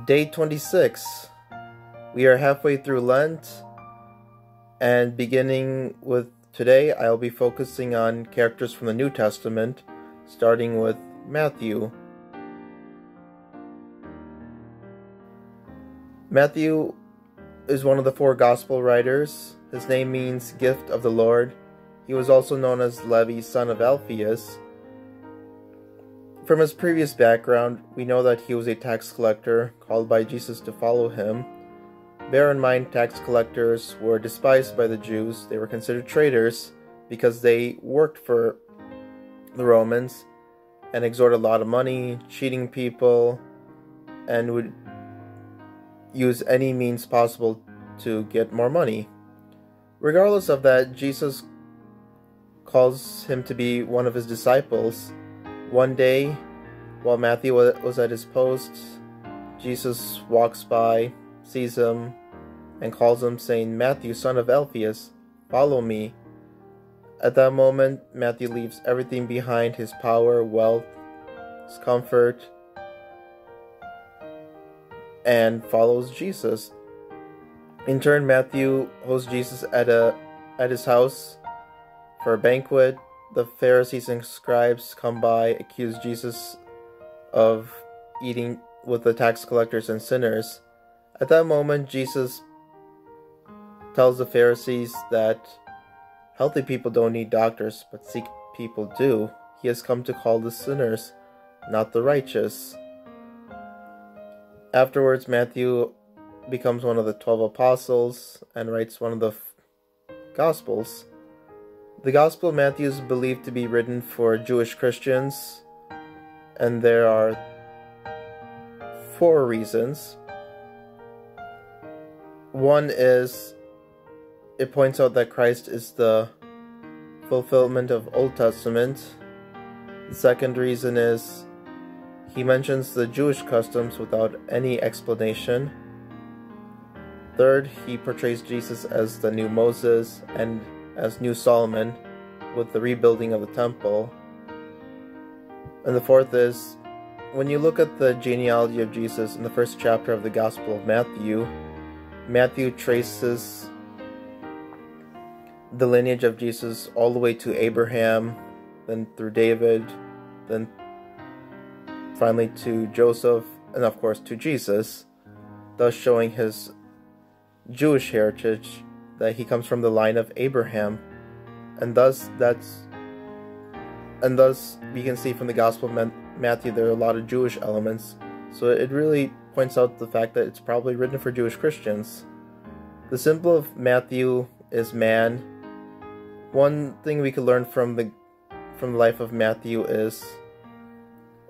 Day 26. We are halfway through Lent, and beginning with today, I'll be focusing on characters from the New Testament, starting with Matthew. Matthew is one of the four gospel writers. His name means gift of the Lord. He was also known as Levi, son of Alphaeus. From his previous background, we know that he was a tax collector called by Jesus to follow him. Bear in mind, tax collectors were despised by the Jews. They were considered traitors because they worked for the Romans and extorted a lot of money, cheating people, and would use any means possible to get more money. Regardless of that, Jesus calls him to be one of his disciples. One day, while Matthew was at his post, Jesus walks by, sees him, and calls him, saying, "Matthew, son of Alphaeus, follow me." At that moment, Matthew leaves everything behind: his power, wealth, his comfort, and follows Jesus. In turn, Matthew hosts Jesus at his house for a banquet. The Pharisees and scribes come by, accuse Jesus of eating with the tax collectors and sinners. At that moment, Jesus tells the Pharisees that healthy people don't need doctors, but sick people do. He has come to call the sinners, not the righteous. Afterwards, Matthew becomes one of the 12 apostles and writes one of the Gospels. The Gospel of Matthew is believed to be written for Jewish Christians, and there are 4 reasons. One is it points out that Christ is the fulfillment of Old Testament. The second reason is he mentions the Jewish customs without any explanation. Third, he portrays Jesus as the new Moses and as new Solomon with the rebuilding of the temple. And the fourth is, when you look at the genealogy of Jesus in the first chapter of the Gospel of Matthew, Matthew traces the lineage of Jesus all the way to Abraham, then through David, then finally to Joseph, and of course to Jesus, thus showing his Jewish heritage, that he comes from the line of Abraham, and thus we can see from the Gospel of Matthew there are a lot of Jewish elements. So it really points out the fact that it's probably written for Jewish Christians. The symbol of Matthew is man. One thing we could learn from the life of Matthew is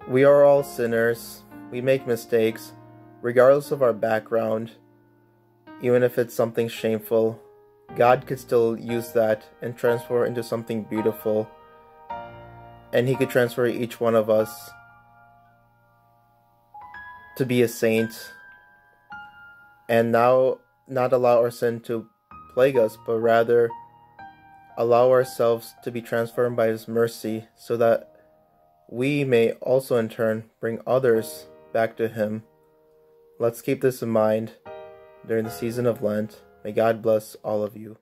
we are all sinners. We make mistakes, regardless of our background. Even if it's something shameful, God could still use that and transform it into something beautiful. And he could transfer each one of us to be a saint. And now not allow our sin to plague us, but rather allow ourselves to be transformed by his mercy, so that we may also in turn bring others back to him. Let's keep this in mind during the season of Lent. May God bless all of you.